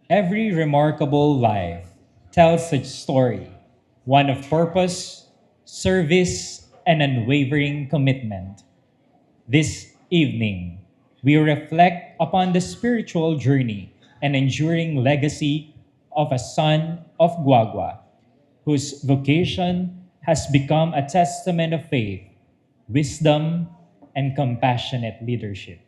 Every remarkable life tells a story, one of purpose, service, and unwavering commitment. This evening, we reflect upon the spiritual journey and enduring legacy of a son of Guagua, whose vocation has become a testament of faith, wisdom, and compassionate leadership.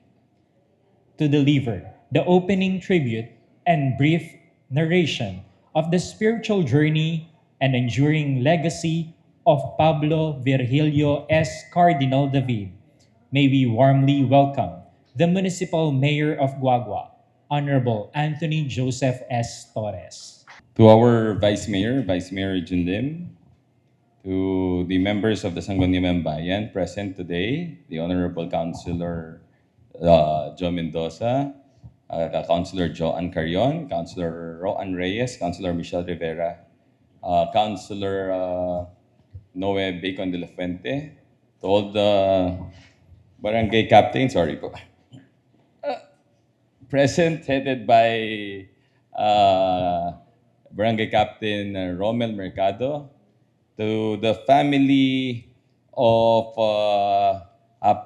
To deliver the opening tribute and brief narration of the spiritual journey and enduring legacy of Pablo Virgilio S. Cardinal David, may we warmly welcome the Municipal Mayor of Guagua, Honorable Anthony Joseph S. Torres. To our Vice Mayor Jun Lim, to the members of the Sangguniang Bayan present today, the Honorable Councilor Joe Mendoza, Councilor Joan Carion, Councilor Roan Reyes, Councilor Michelle Rivera, Councilor Noe Bacon de la Fuente, to all the barangay captains, sorry po, present headed by Barangay Captain Romel Mercado, to the family of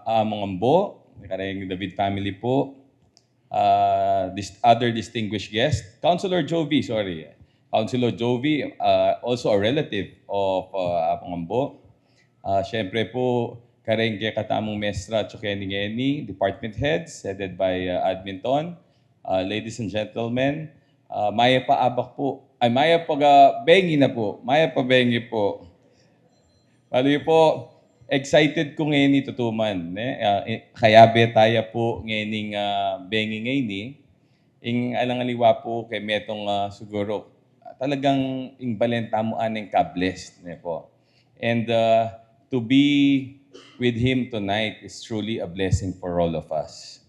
Amongambo, karayang David family po, this other distinguished guest, Councilor Jovi, sorry, Councilor Jovi, also a relative of Amongambo. Siyempre po, karayang kay katamong Mestra Chokeni department heads, headed by Adminton, ladies and gentlemen, Maya Paabak po, ay Maya Bengi na po, Maya Bengi po. Bali po, excited ko ngayon tutuman. Kaya betaya po ngayon Bengi ngayon ing alangaliwa po kay metong siguro talagang ing balenta mo aneng ka-blessed po. And to be with him tonight is truly a blessing for all of us.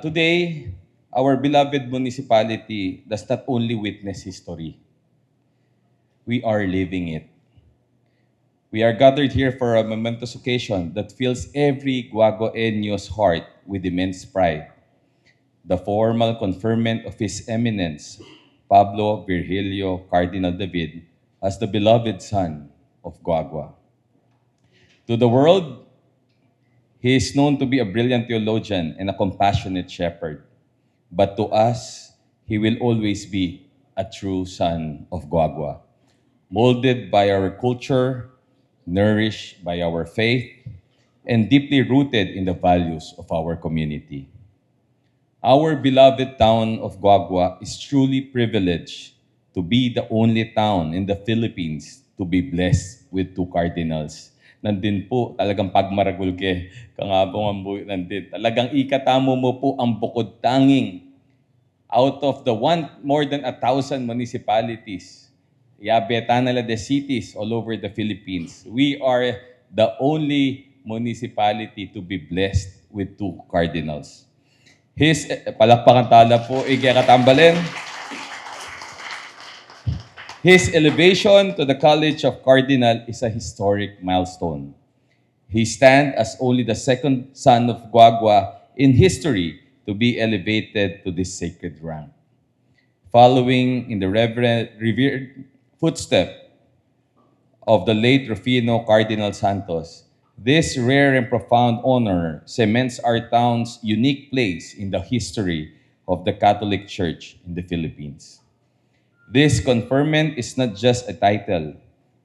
Today, our beloved municipality does not only witness history, we are living it. We are gathered here for a momentous occasion that fills every Guagueño's heart with immense pride. The formal conferment of His Eminence, Pablo Virgilio Cardinal David, as the beloved son of Guagua. To the world, he is known to be a brilliant theologian and a compassionate shepherd. But to us, he will always be a true son of Guagua, molded by our culture, nourished by our faith, and deeply rooted in the values of our community. Our beloved town of Guagua is truly privileged to be the only town in the Philippines to be blessed with two cardinals. Nandin po, talagang pagmaragulke, kangabong ang nandin. Talagang ikatamo mo po ang bukod tanging out of the more than 1,000 municipalities, Yabetanala de cities all over the Philippines. We are the only municipality to be blessed with two cardinals. His, palakpakan tala po, ikakatambalin. His elevation to the College of Cardinal is a historic milestone. He stands as only the second son of Guagua in history to be elevated to this sacred rank. Following in the revered footstep of the late Rufino Cardinal Santos, this rare and profound honor cements our town's unique place in the history of the Catholic Church in the Philippines. This conferment is not just a title,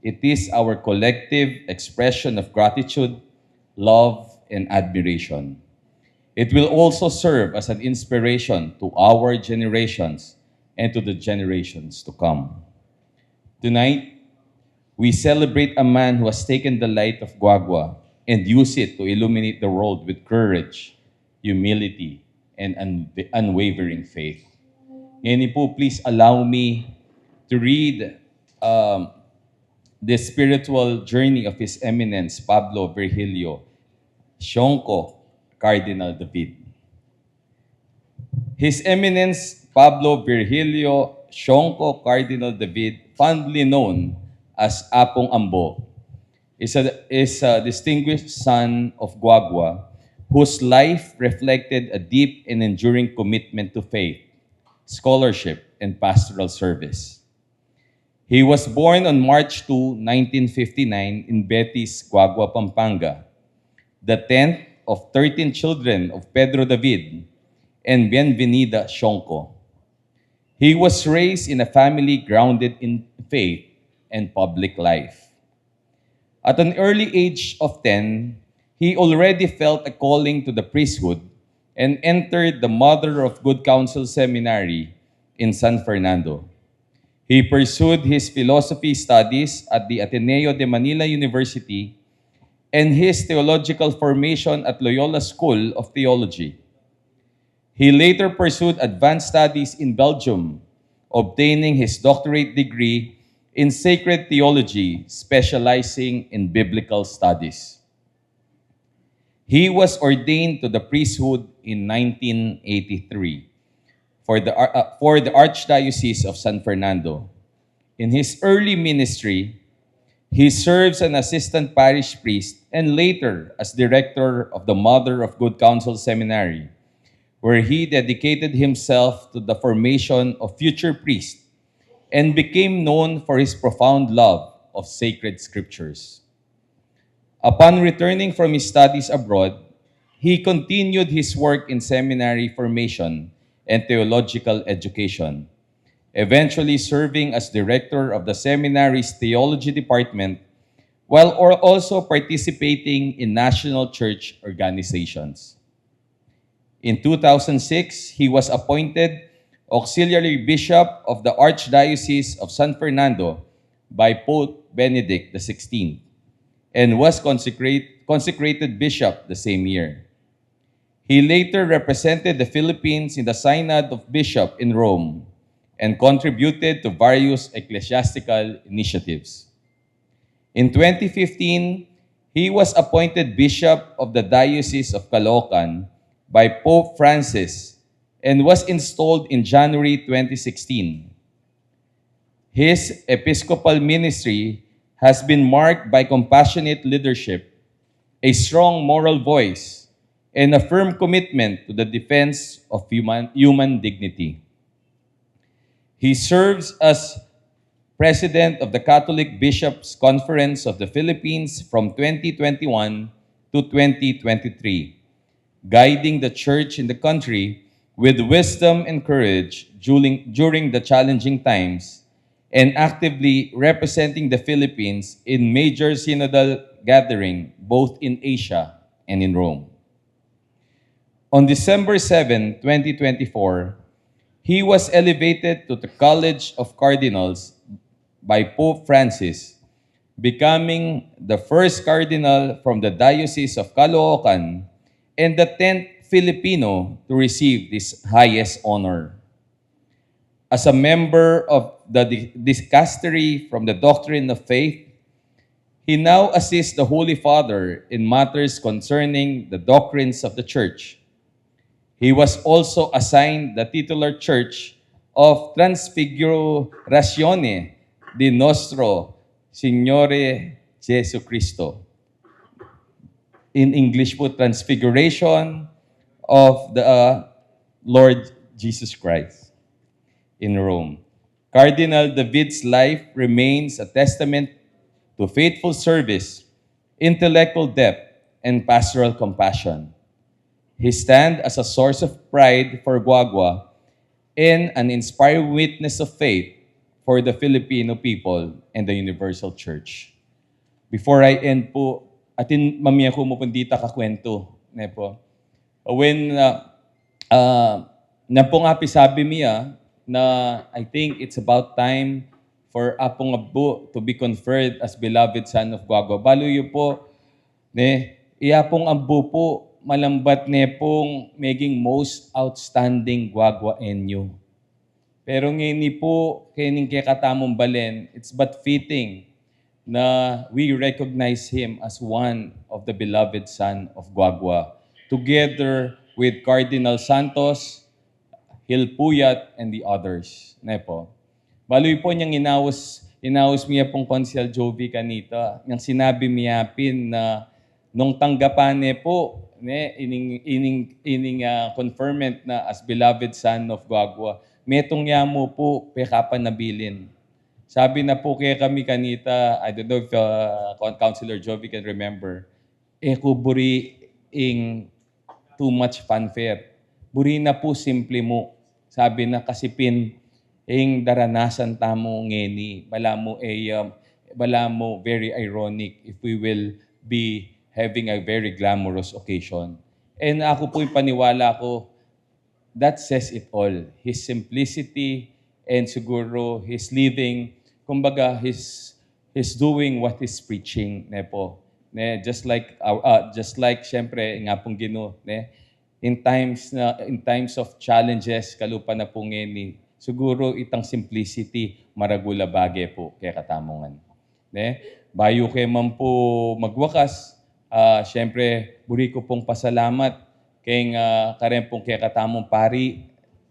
it is our collective expression of gratitude, love, and admiration. It will also serve as an inspiration to our generations and to the generations to come. Tonight, we celebrate a man who has taken the light of Guagua and used it to illuminate the world with courage, humility, and unwavering faith. Ngayon po, please allow me to read the spiritual journey of His Eminence, Pablo Virgilio Sionco Cardinal David. His Eminence, Pablo Virgilio Sionco Cardinal David, fondly known as Apong Ambo, is a distinguished son of Guagua whose life reflected a deep and enduring commitment to faith, scholarship, and pastoral service. He was born on March 2, 1959 in Betis, Guagua, Pampanga, the 10th of 13 children of Pedro David and Bienvenida Shonko. He was raised in a family grounded in faith and public life. At an early age of 10, he already felt a calling to the priesthood and entered the Mother of Good Counsel Seminary in San Fernando. He pursued his philosophy studies at the Ateneo de Manila University and his theological formation at Loyola School of Theology. He later pursued advanced studies in Belgium, obtaining his doctorate degree in sacred theology, specializing in biblical studies. He was ordained to the priesthood in 1983 for the Archdiocese of San Fernando. In his early ministry, he serves as an assistant parish priest and later as director of the Mother of Good Counsel Seminary, where he dedicated himself to the formation of future priests and became known for his profound love of sacred scriptures. Upon returning from his studies abroad, he continued his work in seminary formation and theological education, eventually serving as director of the seminary's theology department while also participating in national church organizations. In 2006, he was appointed Auxiliary Bishop of the Archdiocese of San Fernando by Pope Benedict XVI and was consecrated bishop the same year. He later represented the Philippines in the Synod of Bishops in Rome and contributed to various ecclesiastical initiatives. In 2015, he was appointed Bishop of the Diocese of Caloocan by Pope Francis and was installed in January 2016. His episcopal ministry has been marked by compassionate leadership, a strong moral voice, and a firm commitment to the defense of human dignity. He serves as President of the Catholic Bishops' Conference of the Philippines from 2021 to 2023, guiding the church in the country with wisdom and courage during the challenging times and actively representing the Philippines in major synodal gathering both in Asia and in Rome. On December 7, 2024, he was elevated to the College of Cardinals by Pope Francis, becoming the first cardinal from the Diocese of Caloocan and the 10th Filipino to receive this highest honor. As a member of the dicastery from the Doctrine of Faith, he now assists the Holy Father in matters concerning the doctrines of the Church. He was also assigned the titular church of Transfigurazione di Nostro Signore Jesu Cristo. In English po, Transfiguration of the Lord Jesus Christ in Rome. Cardinal David's life remains a testament to faithful service, intellectual depth, and pastoral compassion. He stands as a source of pride for Guagua and an inspiring witness of faith for the Filipino people and the Universal Church. Before I end po, atin mamaya ko mo pundita kakwento. Ne po. When na po nga sabi miya na I think it's about time for Apong Abu to be conferred as beloved son of Guagua. Baluyo po, ne, Iapong Abu po, malambat ne pong maging most outstanding Guagua enyo. Pero ngayon po, kining katamong balen, it's but fitting na we recognize him as one of the beloved son of Guagua, together with Cardinal Santos, Hilpuyat, and the others. Ne po. Baloy po niyang inawas miya pong Consiel Jovi kanita, niyang sinabi miya pin na nung tanggapan ne po, ne conferment na as beloved son of Guagua. Metong yamo po pekapan nabilin. Sabi na po kaya kami kanita, I don't know if Councilor Jovi can remember, kuburi ing too much fanfare. Buri na po simple mo. Sabi na kasipin ing daranasan tamo ngeni. Bala mo very ironic if we will be having a very glamorous occasion. And ako po yung paniwala ko, that says it all. His simplicity and siguro his living, kumbaga his doing what he's preaching, ne po. Ne, just like syempre nga pong Ginoo, ne. In times of challenges kalupa na po ngeni, siguro itang simplicity maragula bagay po kay katamongan. Ne? Bayo kay man po magwakas, syempre buri ko pong pasalamat kay karen pong kay katamong pari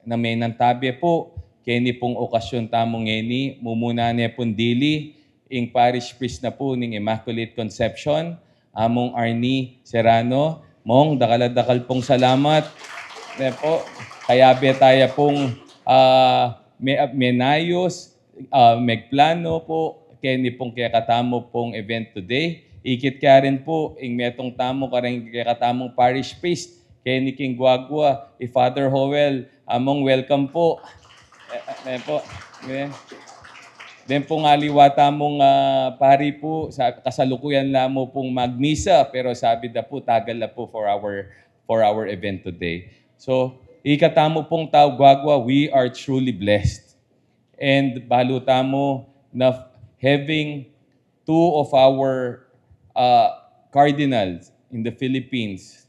na may nantabi po kay ni pong okasyon tamong ngeni mumuna ni pong dili ing parish priest na po ning Immaculate Conception among Arnie Serrano. Mong dakal pong salamat. Ne po, kaya betaya pong menayos, megplano po, kaya ni pong kaya katamo pong event today. Ikit ka rin po, ing metong tamo ka rin kaya katamong parish priest, kaya ni King Guagua, Father Howell, among welcome po. Po. Then pong aliwata mong pari po, kasalukuyan lang mo pong magmisa, pero sabi na po, tagal na po for our event today. So, ikatamo pong tao Guagua, we are truly blessed. And baluta mo na having two of our cardinals in the Philippines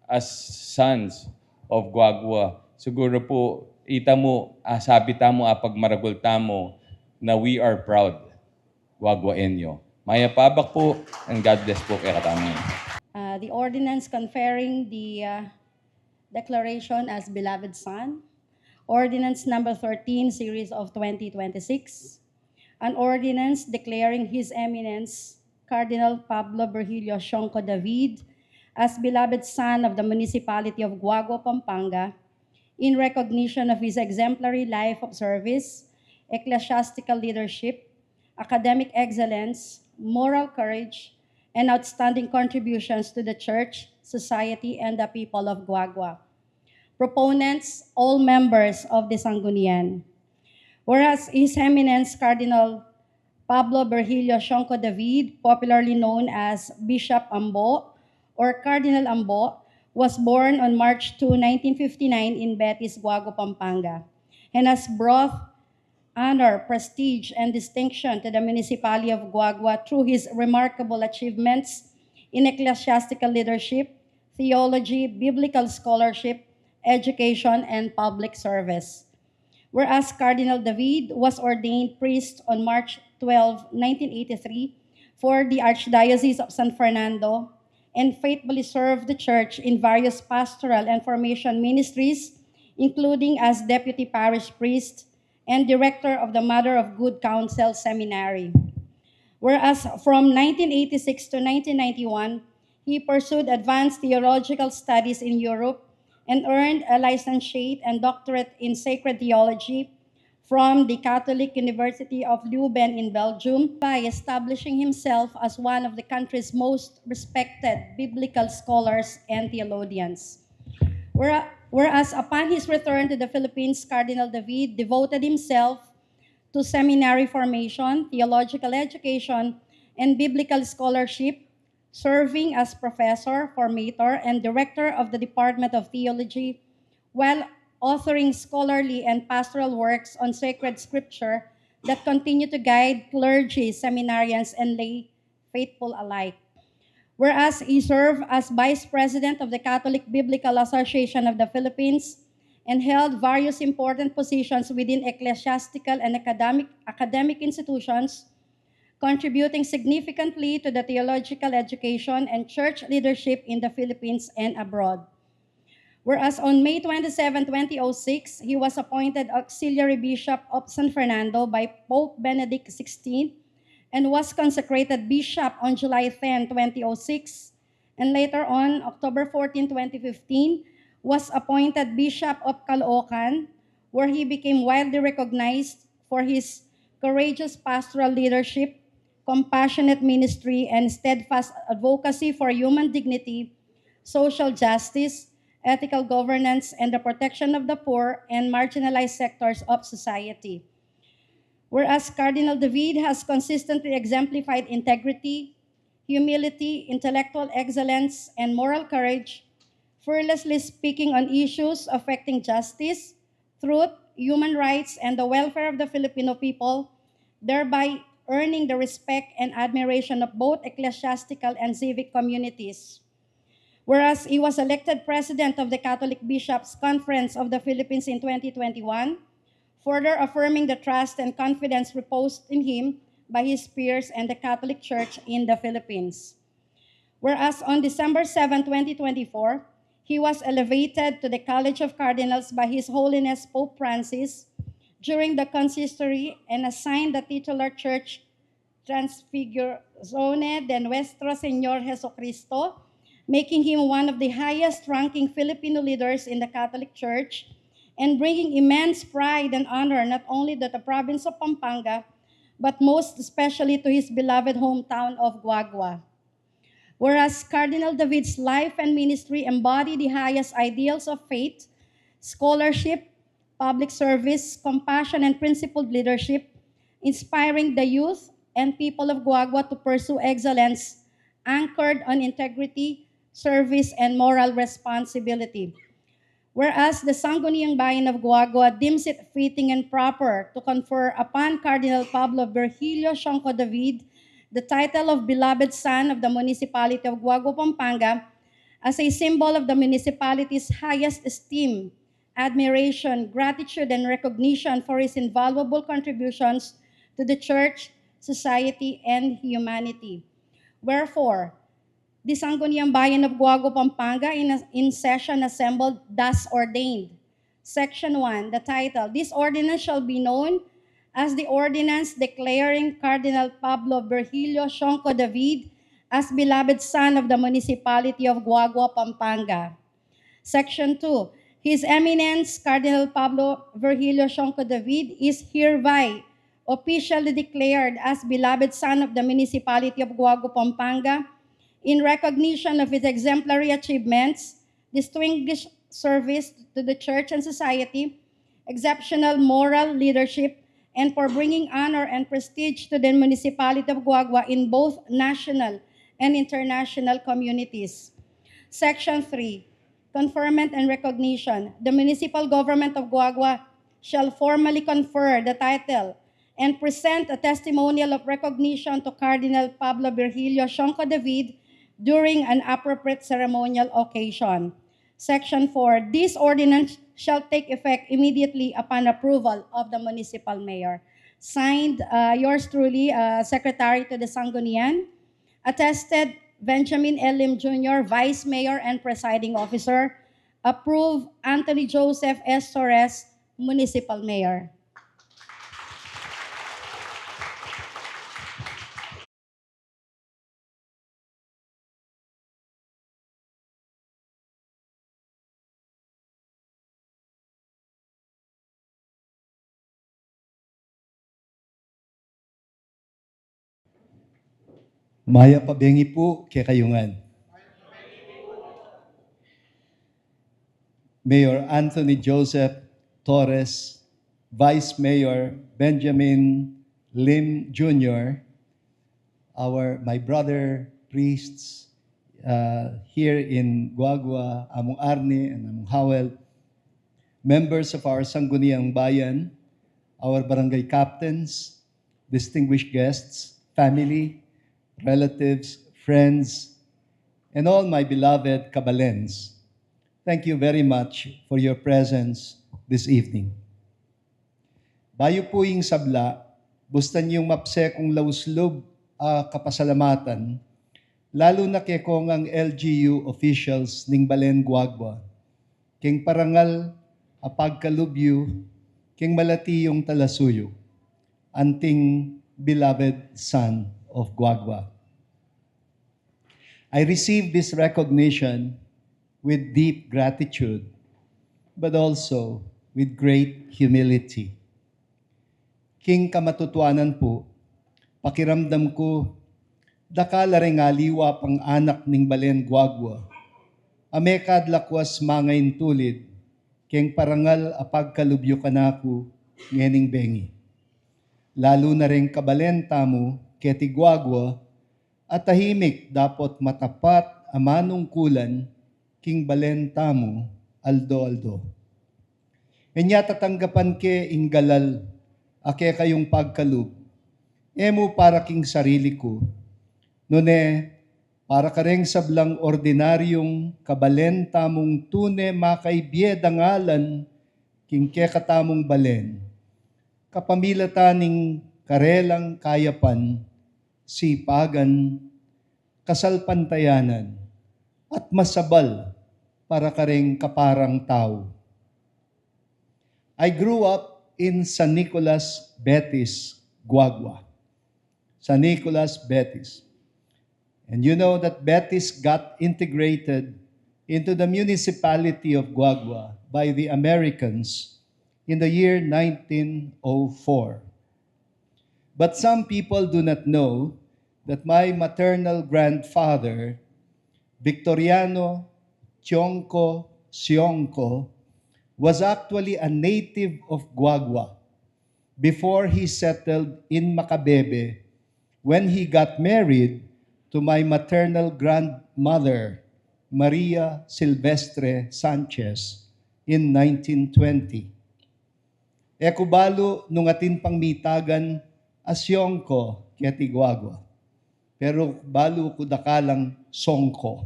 as sons of Guagua. Siguro po, ita mo, sabi tamo, pag maragol tamo, na we are proud, Guaguaenyo. Maya pabak po, and God bless po kay katamo. The ordinance conferring the declaration as beloved son, ordinance number 13, series of 2026, an ordinance declaring His Eminence Cardinal Pablo Virgilio Sionco David as beloved son of the municipality of Guagua, Pampanga, in recognition of his exemplary life of service, ecclesiastical leadership, academic excellence, moral courage, and outstanding contributions to the church, society, and the people of Guagua. Proponents, all members of the Sanggunian. Whereas His Eminence Cardinal Pablo Virgilio Sionco David, popularly known as Bishop Ambo or Cardinal Ambo, was born on March 2, 1959 in Betis, Guagua, Pampanga, and has brought honor, prestige, and distinction to the municipality of Guagua through his remarkable achievements in ecclesiastical leadership, theology, biblical scholarship, education, and public service. Whereas Cardinal David was ordained priest on March 12, 1983 for the Archdiocese of San Fernando and faithfully served the church in various pastoral and formation ministries, including as deputy parish priest and director of the Mother of Good Counsel Seminary. Whereas from 1986 to 1991, he pursued advanced theological studies in Europe and earned a licentiate and doctorate in sacred theology from the Catholic University of Leuven in Belgium by establishing himself as one of the country's most respected biblical scholars and theologians. Whereas upon his return to the Philippines, Cardinal David devoted himself to seminary formation, theological education, and biblical scholarship, serving as professor, formator, and director of the Department of Theology, while authoring scholarly and pastoral works on sacred scripture that continue to guide clergy, seminarians, and lay faithful alike. Whereas he served as Vice President of the Catholic Biblical Association of the Philippines and held various important positions within ecclesiastical and academic institutions, contributing significantly to the theological education and church leadership in the Philippines and abroad. Whereas on May 27, 2006, he was appointed Auxiliary Bishop of San Fernando by Pope Benedict XVI and was consecrated bishop on July 10, 2006, and later on, October 14, 2015, was appointed Bishop of Caloocan, where he became widely recognized for his courageous pastoral leadership, compassionate ministry, and steadfast advocacy for human dignity, social justice, ethical governance, and the protection of the poor and marginalized sectors of society. Whereas Cardinal David has consistently exemplified integrity, humility, intellectual excellence, and moral courage, fearlessly speaking on issues affecting justice, truth, human rights, and the welfare of the Filipino people, thereby earning the respect and admiration of both ecclesiastical and civic communities. Whereas he was elected president of the Catholic Bishops' Conference of the Philippines in 2021, further affirming the trust and confidence reposed in him by his peers and the Catholic Church in the Philippines. Whereas on December 7, 2024, he was elevated to the College of Cardinals by His Holiness Pope Francis during the consistory and assigned the titular church Transfigurazione de Nuestro Señor Jesucristo, making him one of the highest-ranking Filipino leaders in the Catholic Church and bringing immense pride and honor not only to the province of Pampanga, but most especially to his beloved hometown of Guagua. Whereas Cardinal David's life and ministry embody the highest ideals of faith, scholarship, public service, compassion, and principled leadership, inspiring the youth and people of Guagua to pursue excellence anchored on integrity, service, and moral responsibility. Whereas the Sangguniang Bayan of Guagua deems it fitting and proper to confer upon Cardinal Pablo Virgilio Sionco David the title of Beloved Son of the Municipality of Guagua, Pampanga, as a symbol of the municipality's highest esteem, admiration, gratitude, and recognition for his invaluable contributions to the Church, society, and humanity. Wherefore, the Sangguniang Bayan of Guagua, Pampanga, in session assembled, thus ordained. Section 1, the title, "This ordinance shall be known as the ordinance declaring Cardinal Pablo Virgilio Sionco David as beloved son of the municipality of Guagua, Pampanga." Section 2, His Eminence Cardinal Pablo Virgilio Sionco David is hereby officially declared as beloved son of the municipality of Guagua, Pampanga, in recognition of his exemplary achievements, distinguished service to the church and society, exceptional moral leadership, and for bringing honor and prestige to the municipality of Guagua in both national and international communities. Section 3, Conferment and Recognition. The municipal government of Guagua shall formally confer the title and present a testimonial of recognition to Cardinal Pablo Virgilio Sionco David during an appropriate ceremonial occasion. Section 4, this ordinance shall take effect immediately upon approval of the municipal mayor. Signed, yours truly, Secretary to the Sanggunian. Attested, Benjamin L. Lim Jr., Vice Mayor and Presiding Officer. Approved, Anthony Joseph S. Torres, Municipal Mayor. Maya pabengi po kay Kayungan. Mayor Anthony Joseph Torres, Vice Mayor Benjamin Lim Jr., my brother priests here in Guagua, Among Arni and Among Howell, members of our Sangguniang Bayan, our barangay captains, distinguished guests, family, relatives, friends, and all my beloved Kabalens, thank you very much for your presence this evening. Bayo po yung sabla, bustan yung mapse kong lauslob kapasalamatan, lalo na kay kong ang LGU officials ning Balen Guagua, king parangal apagkalubyo, king malati yung talasuyo, anting beloved son of Guagua. I receive this recognition with deep gratitude, but also with great humility. King kamatutuanan po, pakiramdam ko, dakala rin aliwa pang anak ning balen guagwa. Ame kadlakwas mangain tulid, keng parangal apagkalubyo kanako ngening bengi. Lalo na rin kabalenta mo, keti guagwa, at tahimik dapat matapat amanong kulan, king balenta mo, aldo-aldo. Enya tatanggapan ke inggalal, ake kayong pagkalub, emo para king sarili ko, nune, para kareng sablang ordinaryong kabalenta mong tune makaibiyedangalan king kekatamong balen, kapamilataning karelang kayapan, sipagan, kasalpantayanan, at masabal para kareng kaparang tao. I grew up in San Nicolas, Betis, Guagua. San Nicolas, Betis. And you know that Betis got integrated into the municipality of Guagua by the Americans in the year 1904. But some people do not know that my maternal grandfather, Victoriano Chionco Sionco, was actually a native of Guagua before he settled in Macabebe when he got married to my maternal grandmother, Maria Silvestre Sanchez, in 1920. Ekubalo nung atin pangmitagan asyongko keti Guagua. Pero balo ko dakalang songko.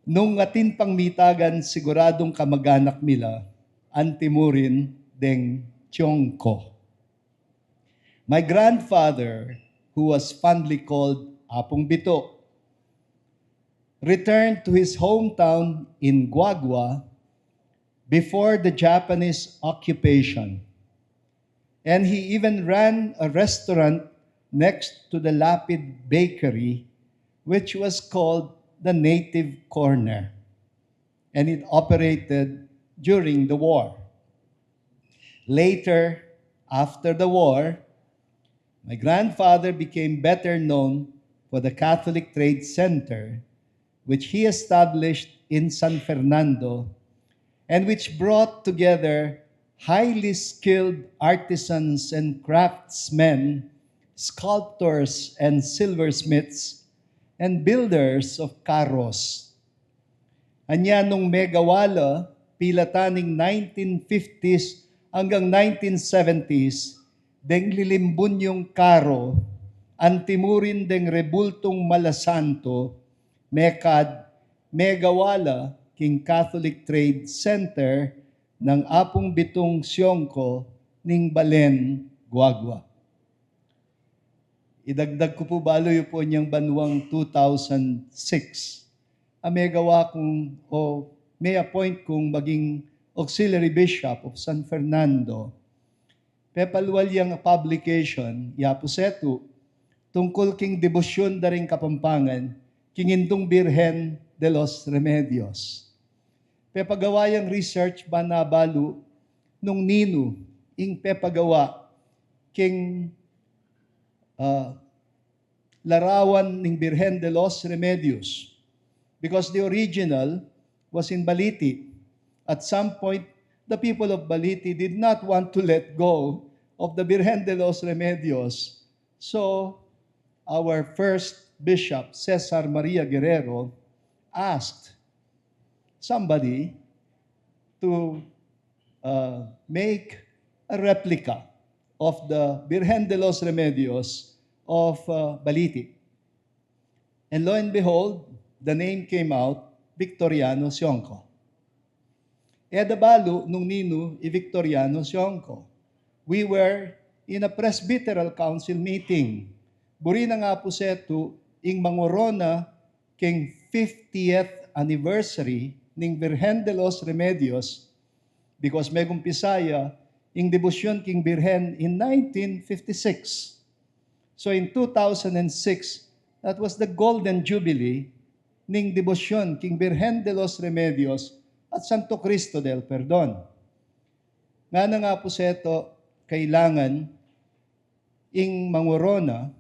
Nung atin pangmitagan siguradong kamag-anak nila, antimurin deng Chongko. My grandfather, who was fondly called Apong Bito, returned to his hometown in Guagua before the Japanese occupation. And he even ran a restaurant next to the Lapid Bakery, which was called the Native Corner. And it operated during the war. Later, after the war, my grandfather became better known for the Catholic Trade Center, which he established in San Fernando, and which brought together highly skilled artisans and craftsmen, sculptors and silversmiths, and builders of carros. Anya nung Megawala, pilataning 1950s hanggang 1970s, deng lilimbun yung karo, antimurin deng rebultong malasanto, mekad, Megawala, king Catholic Trade Center, ng Apong Bitong Sionco, ning Balen, Guagua. Idagdag ko po baloy po niyang banwang 2006. May gawa kong, may appoint kong maging auxiliary bishop of San Fernando. Pepalwal yang publication, yapusetu, tungkol king debosyon da ring Kapampangan, king Indong Birhen de los Remedios. Pepagawa yang research ba na balu, nung nino, ing pepagawa, king larawan ning Birhen de los Remedios. Because the original was in Baliti. At some point, the people of Baliti did not want to let go of the Birhen de los Remedios. So, our first bishop, Cesar Maria Guerrero, asked somebody to make a replica of the Birhen de los Remedios of Baliti. And lo and behold, the name came out, Victoriano Sionco. Edabalo nung nino i Victoriano Sionco. We were in a presbyteral council meeting. Buri na nga po seto, ing mangorona king 50th anniversary ning Birhen de los Remedios, because megong Pisaya, ing debosyon king Birhen in 1956. So in 2006, That was the Golden Jubilee ning debosyon king Birhen de los Remedios at Santo Cristo del Perdon. Nga na nga po seto, kailangan ing mangurona,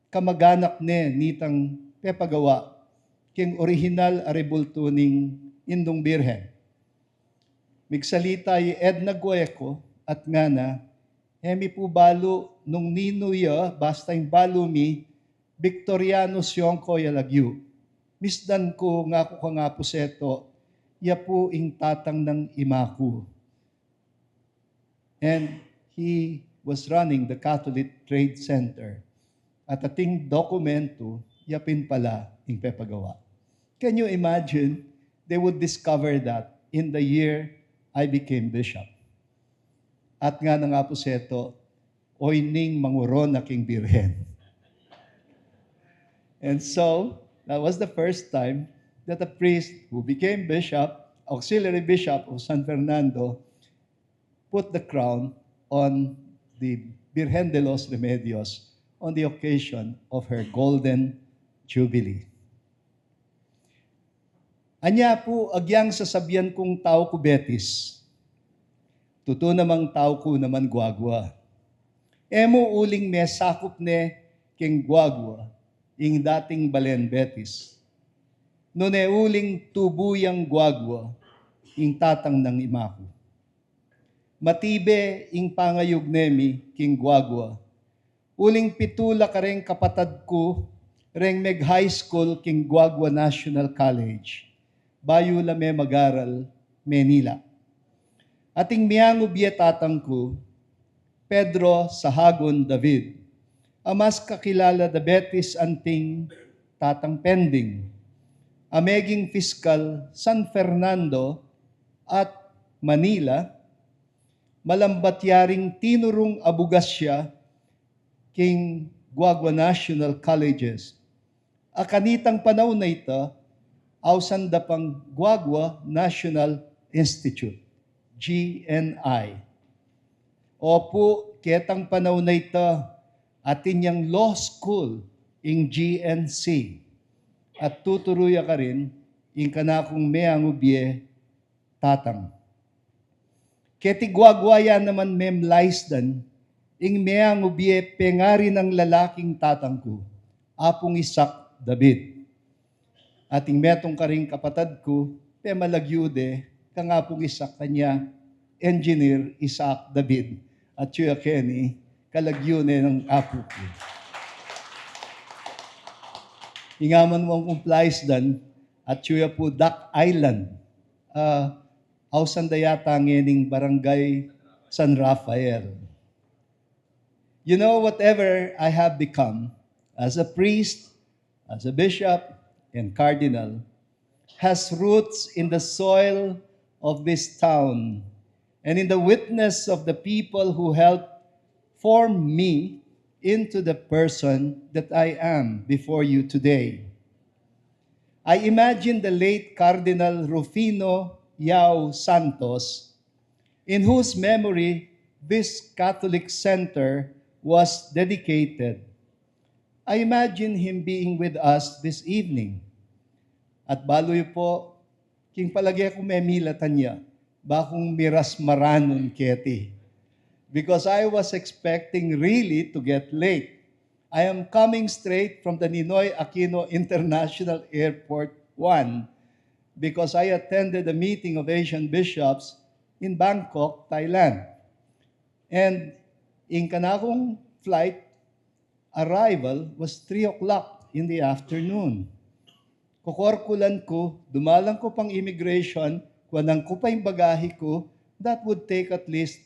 kamaganak ne nitang pepagawa, king original a rebulto ning Indong Birhen. Migsalita y Edna Gueco at nga na, hemi po balo nung ninuya, basta yung balo mi, Victoriano siyong ko yalagyu. Misdan ko nga ko ka nga po seto, ya po ing tatang ng imaku. And he was running the Catholic Trade Center. At ating dokumento, yapin pala ing pepagawa. Can you imagine? They would discover that in the year I became bishop. At nga na nga po seto, oy ning manguron na king Birhen. And so, that was the first time that a priest who became bishop, auxiliary bishop of San Fernando, put the crown on the Birhen de los Remedios on the occasion of her Golden Jubilee. Anya po, agyang sasabihan kong tao ko betis, tuto namang tao ko naman guagwa. Emo uling me sakop ne king guagwa, ing dating Balen Betis. No ne uling tubuyang guagwa, ing tatang ng imaku. Matibe ing pangayog nemi, king guagwa. Uling pitula ka rin kapatad ko, ring meg high school, king Guagua National College. Bayo lame magaral, Manila. Ating miyango biya tatang ko, Pedro Sahagon David. Amas kakilala da Betis anting tatang pending. Ameging Fiscal San Fernando at Manila, malambatyaring tinurong abugasya king Guagua National Colleges. Akanitang panahon na ito, awsan da pang Guagua National Institute, GNI. Opo, ketang panahon na ito, atin yang law school, ing GNC. At tuturuya ka rin, ing kanakong meangubye tatang. Keti guagwaya naman mem laisdan, ing meangubye pengari ng lalaking tatang ko, apong Isak David. Ating metong karing kapatad ko, pe malagyude, kangapong Isak kanya, engineer Isaac David. At Chuya Kenny, kalagyune ng apo ko. Ingaman mo ang complies dan, at Chuya po Duck Island, Ausandayata ngening Barangay San Rafael. You know, whatever I have become as a priest, as a bishop, and cardinal, has roots in the soil of this town and in the witness of the people who helped form me into the person that I am before you today. I imagine the late Cardinal Rufino Yao Santos, in whose memory this Catholic center was dedicated. I imagine him being with us this evening. At baloy po, king palagi ako memilatan niya, bakong miras maranon keti. Because I was expecting really to get late. I am coming straight from the Ninoy Aquino International Airport 1 because I attended a meeting of Asian bishops in Bangkok, Thailand. And in kanakong flight, arrival was 3 o'clock in the afternoon. Kukorkulan ko, dumalang ko pang immigration, kuwanang ko pa yung bagahe ko, that would take at least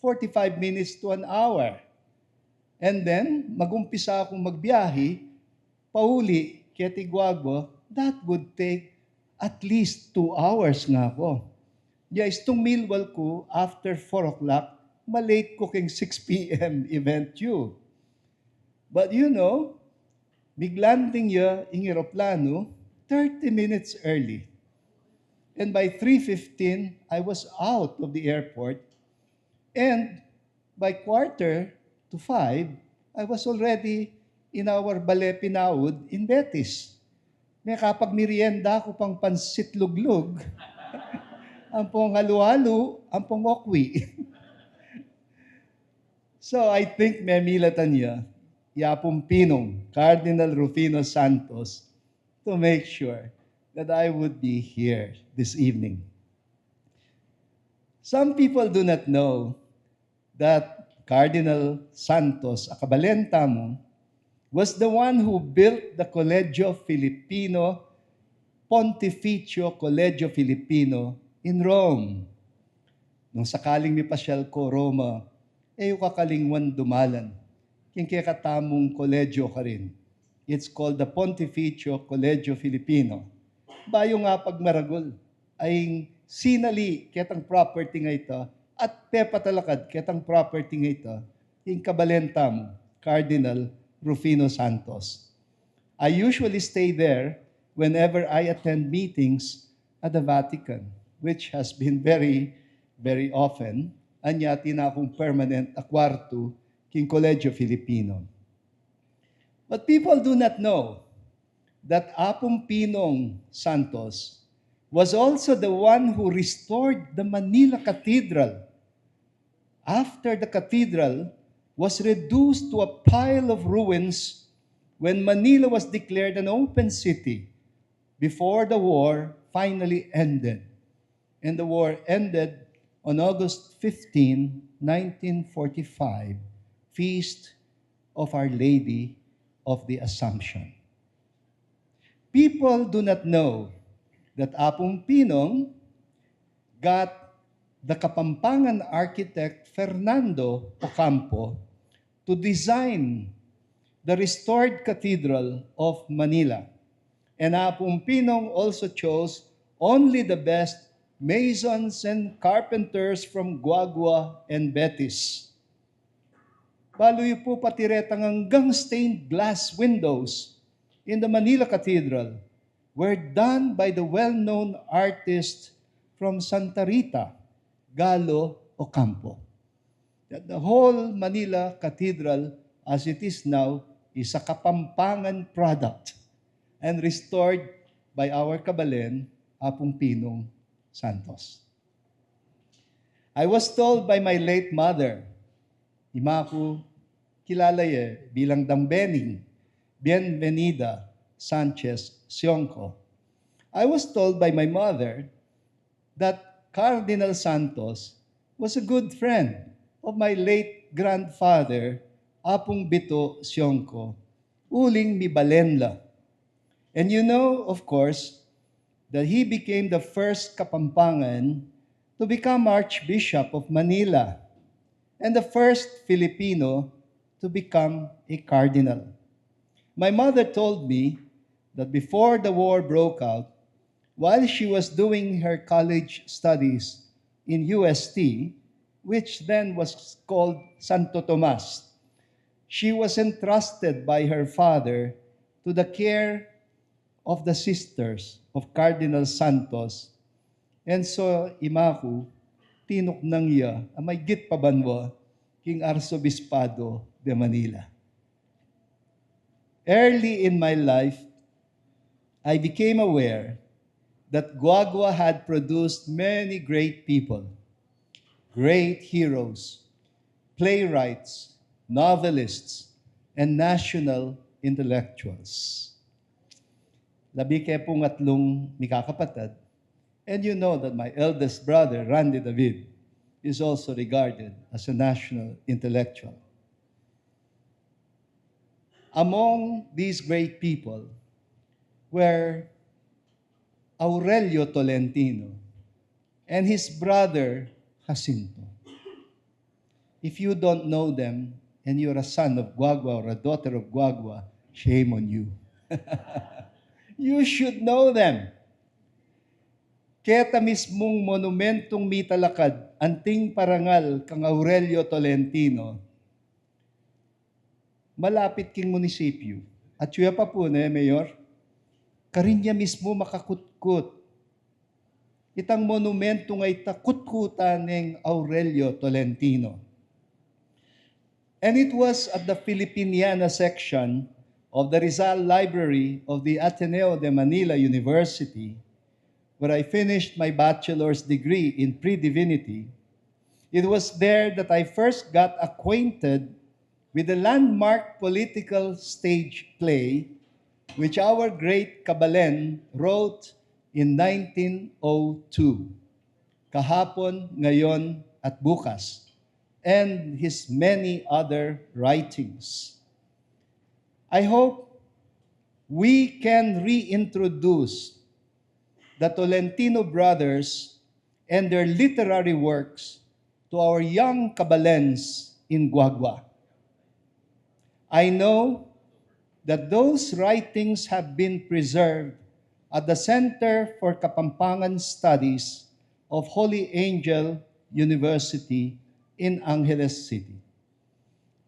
45 minutes to an hour. And then, magumpisa akong magbiyahe, pauli, Ketiguago, that would take at least 2 hours nga po. Yes, itong mealwal ko, after 4 o'clock, malate ko king 6 p.m. event you. But you know, biglanding ya ing aeroplano 30 minutes early. And by 3:15, I was out of the airport. And by 4:45, I was already in our Bale Pinaud in Betis. May kapag merienda ko pang pansit luglug, ang pong halu-halu, ang pong okwi. So I think memilatan niya, Yapong Pinong, Cardinal Rufino Santos, to make sure that I would be here this evening. Some people do not know that Cardinal Santos Acabalentamo was the one who built the Colegio Filipino, Pontificio Colegio Filipino in Rome. Nung sakaling mipasyal ko Roma, yung kakalingwan dumalan. Katamong koledyo ka rin. It's called the Pontificio Colegio Filipino. Bayo nga pagmaragol ay sinali ketang property nga ito at pepatalakad ketang property nga ito yung Cabalentamo, Cardinal Rufino Santos. I usually stay there whenever I attend meetings at the Vatican, which has been very, very often. Anya tina akong permanent akwarto king Colegio Filipino. But people do not know that Apong Pinong Santos was also the one who restored the Manila Cathedral after the cathedral was reduced to a pile of ruins when Manila was declared an open city before the war finally ended. And the war ended on August 15, 1945, Feast of Our Lady of the Assumption. People do not know that Apong Pinong got the Kapampangan architect Fernando Ocampo to design the restored Cathedral of Manila. And Apong Pinong also chose only the best masons and carpenters from Guagua and Betis. Baloy po patiretang hanggang stained glass windows in the Manila Cathedral were done by the well-known artist from Santa Rita, Galo Ocampo. That the whole Manila Cathedral, as it is now, is a Kapampangan product and restored by our Kabalen, Apong Pinong Santos. I was told by my late mother, Imaku kilala bilang Dambening, Bienvenida Sanchez Sionco. I was told by my mother that Cardinal Santos was a good friend of my late grandfather, Apong Bito Sionco, uling Mibalenla. And you know, of course, that he became the first Kapampangan to become Archbishop of Manila and the first Filipino to become a cardinal. My mother told me that before the war broke out, while she was doing her college studies in UST, which then was called Santo Tomas, she was entrusted by her father to the care of the sisters of Cardinal Santos. And so, Imaku, tinok nang iya, amay git pabanwa, King Arsobispado de Manila. Early in my life, I became aware that Guagua had produced many great people, great heroes, playwrights, novelists, and national intellectuals. Labi kaya pong atlong mikakapatid, and you know that my eldest brother, Randy David, is also regarded as a national intellectual. Among these great people were Aurelio Tolentino and his brother Jacinto. If you don't know them and you're a son of Guagua or a daughter of Guagua, shame on you. You should know them. Keta mismong monumentong mitalakad, anting parangal kang Aurelio Tolentino, malapit king munisipyo. At siya pa po Mayor, karinya mismo makakutkut. Itang monumento nga itakutkutan ng Aurelio Tolentino. And it was at the Filipiniana section of the Rizal Library of the Ateneo de Manila University, where I finished my bachelor's degree in pre-divinity, it was there that I first got acquainted with the landmark political stage play which our great Kabalen wrote in 1902, Kahapon, Ngayon, at Bukas, and his many other writings. I hope we can reintroduce the Tolentino brothers and their literary works to our young Kabalens in Guagua. I know that those writings have been preserved at the Center for Kapampangan Studies of Holy Angel University in Angeles City.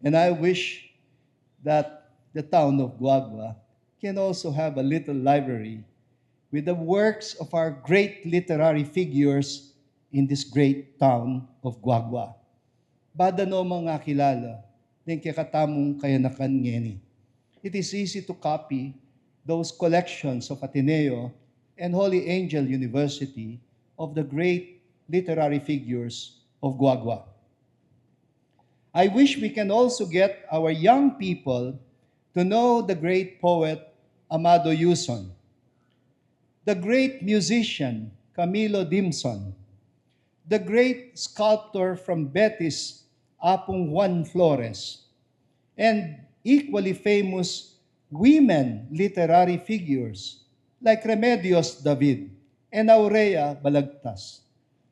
And I wish that the town of Guagua can also have a little library with the works of our great literary figures in this great town of Guagua. Badano mga kilala, ng kakatamong kayanakan ngeni. It is easy to copy those collections of Ateneo and Holy Angel University of the great literary figures of Guagua. I wish we can also get our young people to know the great poet Amado Yuson, the great musician Camilo Dimson, the great sculptor from Betis, Apong Juan Flores, and equally famous women literary figures like Remedios David and Aurea Balagtas.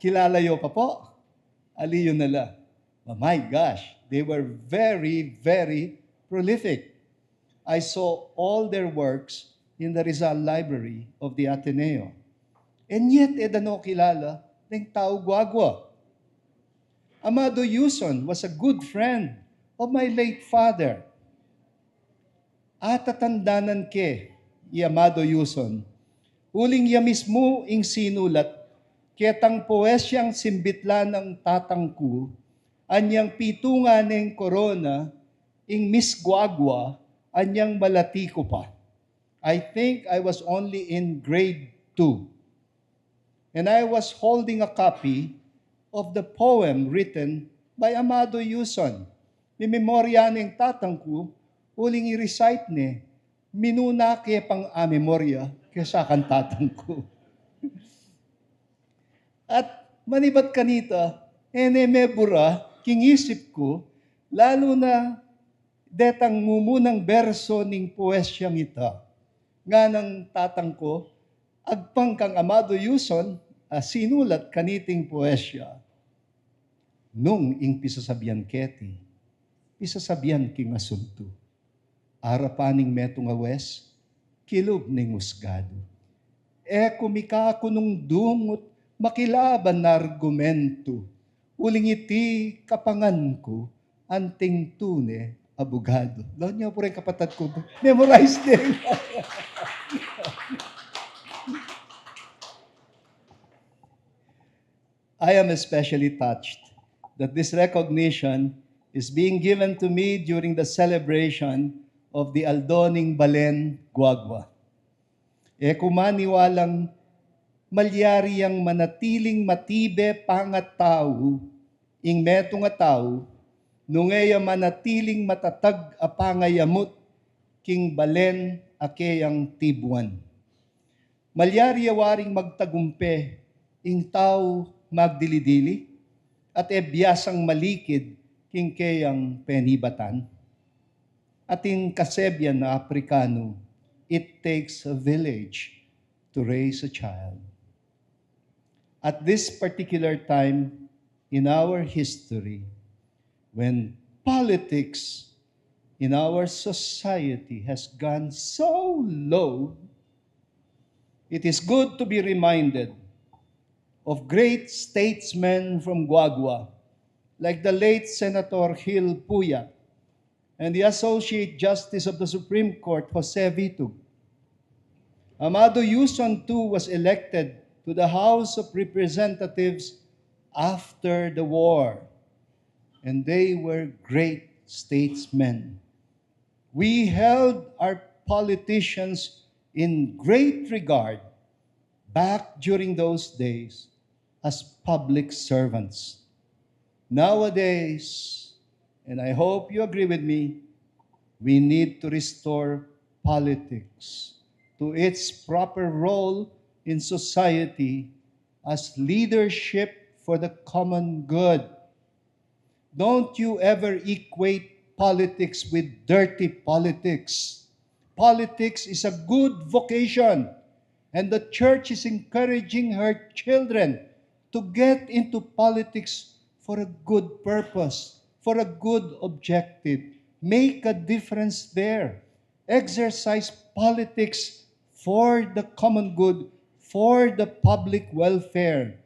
Kilala yo pa po? Aliyo nala. Oh my gosh, they were very, very prolific. I saw all their works in the Rizal Library of the Ateneo. And yet, edano kilala ng tao Guagua. Amado Yuson was a good friend of my late father. At tatandanan ke, Amado Yuson, uling ya mismo ing sinulat, ketang poesyang simbitlan ng tatangku, anyang pitungan ng korona, ing Miss Guagua, anyang malati ko pa. I think I was only in grade 2. And I was holding a copy of the poem written by Amado Yuson. May memorya ng tatangku, uling i-recite ni, minuna kaya pang memorya kaya kan tatangku. At manibat kanita, mebura, kingisip ko, lalo na detang mumunang berso ning poesyang ita. Nga ng tatang ko, agpang kang Amado Yuson, sinulat kaniting poesya. Nung ing pisasabihan keti, pisasabihan king asunto. Arapaning metong awes, kilog ning usgado. Kumika ako nung dungot, makilaban na argumento. Uling iti kapangan ko, anting tune, abogado. Lahat niya po rin kapatid ko. Memorize din. I am especially touched that this recognition is being given to me during the celebration of the Aldoning Balen Guagua. Kumaniwalang malyari ang manatiling matibe pangat tao, ing meto nga tao, nungaya manatiling matatag apangayamot, king balen akeyang tibuan. Malyari awaring magtagumpe, ing tao magdilidili, at ebyasang malikid, king keyang penibatan. Ating kasebyan na Aprikano, it takes a village to raise a child. At this particular time in our history, when politics in our society has gone so low, it is good to be reminded of great statesmen from Guagua, like the late Senator Gil Puyat, and the Associate Justice of the Supreme Court, Jose Vitug. Amado Yuson too was elected to the House of Representatives after the war, and they were great statesmen. We held our politicians in great regard back during those days as public servants. Nowadays, and I hope you agree with me, we need to restore politics to its proper role in society as leadership for the common good. Don't you ever equate politics with dirty politics. Politics is a good vocation, and the church is encouraging her children to get into politics for a good purpose, for a good objective. Make a difference there. Exercise politics for the common good, for the public welfare.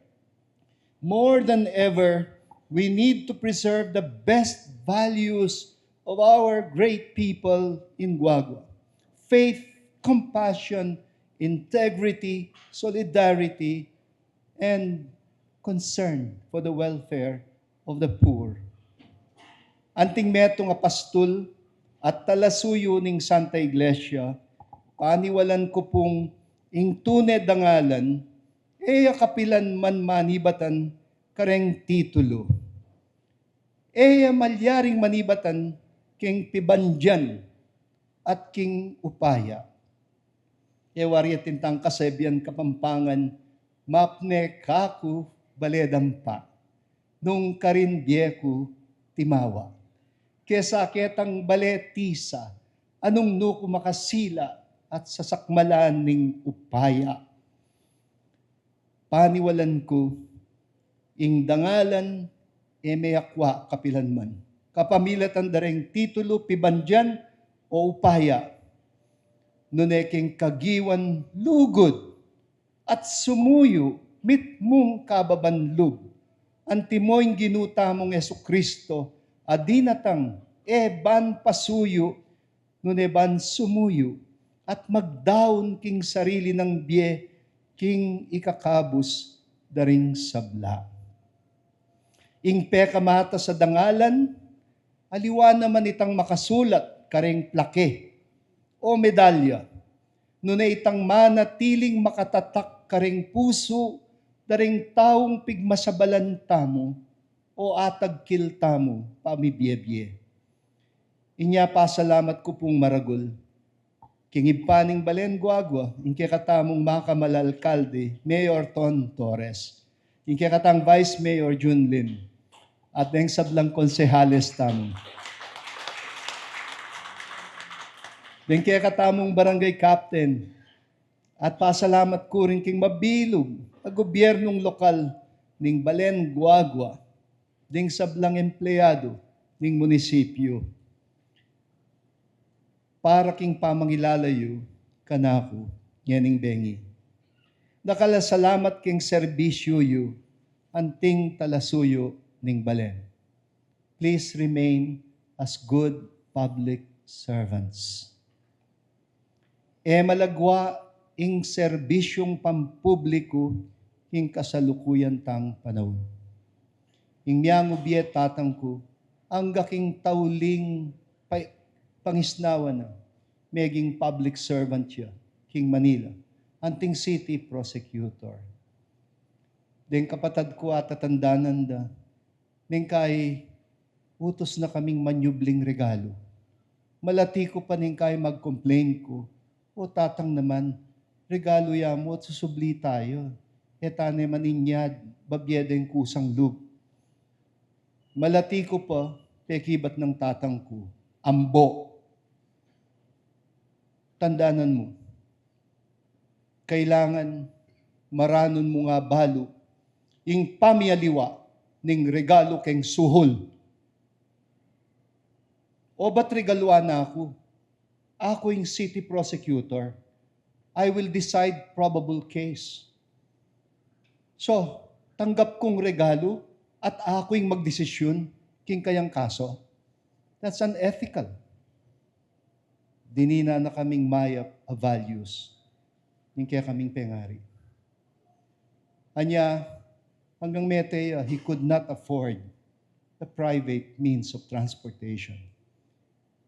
More than ever, we need to preserve the best values of our great people in Guagua. Faith, compassion, integrity, solidarity, and concern for the welfare of the poor. Anting meto nga pastol at talasuyo ning Santa Iglesia, paniwalan ko pong ing tuned dangalan, kapilan man manibatan kareng titulo. Malyaring manibatan king pibanjan at king upaya. Wariya tintang kasebyan kapampangan, mapne kaku baledampa, nung karin bieku timawa. Kesa ketang baletisa, anong nuko makasila at sasakmalan ning upaya. Paniwalan ko, ing dangalan, mayakwa kapilanman. Kapamilatan dareng titulo, pibandyan, o upaya. Nuneking kagiwan lugod, at sumuyo, mitmong kababanlub. Antimoing ginuta mong Jesucristo, adinatang ban pasuyo, nuneban sumuyo, at magdaon king sarili ng biye, king ikakabus daring sabla. Ing pekamata sa dangalan, aliwa naman itang makasulat kareng plake o medalya, nunay itang manatiling makatatak kareng puso, daring taong pigmasabalan tamo, o atag kiltamo, pamibiyebye. Inya pa salamat ko pong maragol, kingib paning Balen Guagua, inke katamong makamal alkalde, Mayor Ton Torres, inke katang Vice Mayor Jun Lim, at ng sablang konsehales tamo. Inke katamong barangay captain, at pasalamat ko rin king mabilog, ang gobyernong lokal ning Balen Guagua, ding sablang empleyado ning munisipyo. Para king pamangilalayo, kanako, nyening bengi. Nakalasalamat king serbisyo yu, anting talasuyo ning Balen. Please remain as good public servants. Malagwa ing serbisyong pampubliko ing kasalukuyan tang panahon. Ing miyango biye tatang ko, ang gaking tauling pangisnawa na, meging public servant siya, King Manila, anting city prosecutor. Den kapatad ko at tatandanan da, ning kay utos na kaming manyubling regalo. Malati ko pa ning kay mag-complain ko, o tatang naman, regalo yamo at susubli tayo. Etane maninyad, babyedeng kusang lub. Malati ko pa, pekibat ng tatang ko, ambo. Tandanan mo, kailangan maranon mo nga balo, ing pamialiwa, ning regalo keng suhol. O ba't regalwa na ako? Ako yung city prosecutor. I will decide probable case. So, tanggap kong regalo at ako yung magdesisyon king kayang kaso. That's unethical. Dinina na kaming mayap a values. Yung kaya kaming pengari. Anya, hanggang mete, he could not afford the private means of transportation.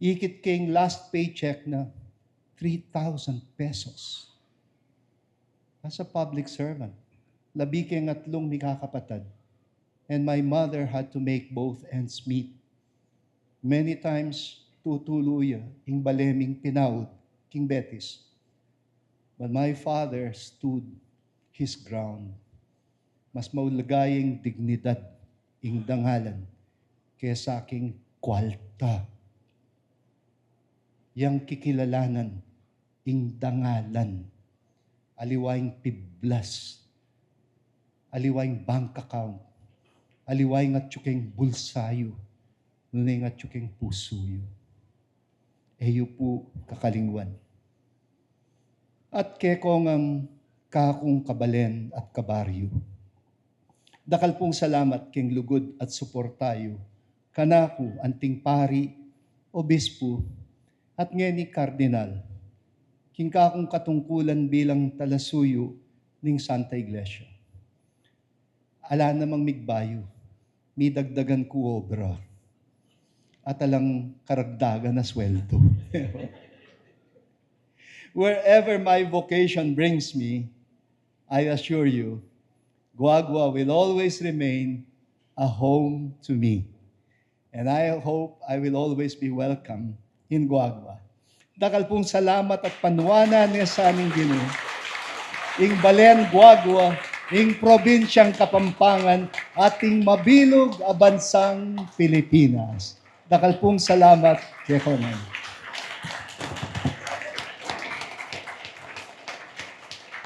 Ikit king last paycheck na, 3,000 pesos. As a public servant, labi kay ngatlong mikakapatad. And my mother had to make both ends meet. Many times, tutuluya, ing baleming pinaud, King Betis. But my father stood his ground. Mas maulagayang dignidad ing dangalan kaysa aking kwalta. Yang kikilalanan ing dangalan. Aliwaing piblas. Aliwaing bank account. Aliwaing at tsuking bulsayo. Nunay nga tsuking pusuyo. Eyo po kakalingwan. At kekong ang kakong kabalen at kabaryo. Dakal pong salamat king lugod at suportayo. Kanaku anting pari, obispo, at ngeni kardinal. King kakong katungkulan bilang talasuyo ning Santa Iglesia. Ala namang migbayo, midagdagan ko obra. At alang karagdagan na sweldo. Wherever my vocation brings me, I assure you, Guagua will always remain a home to me. And I hope I will always be welcome in Guagua. Dakal pong salamat at panwana niya sa aming Ginoo. Ing Balen, Guagua, ing probinsyang Kapampangan, ating mabilog a bansang Pilipinas. Dakal pong salamat, Kekonan.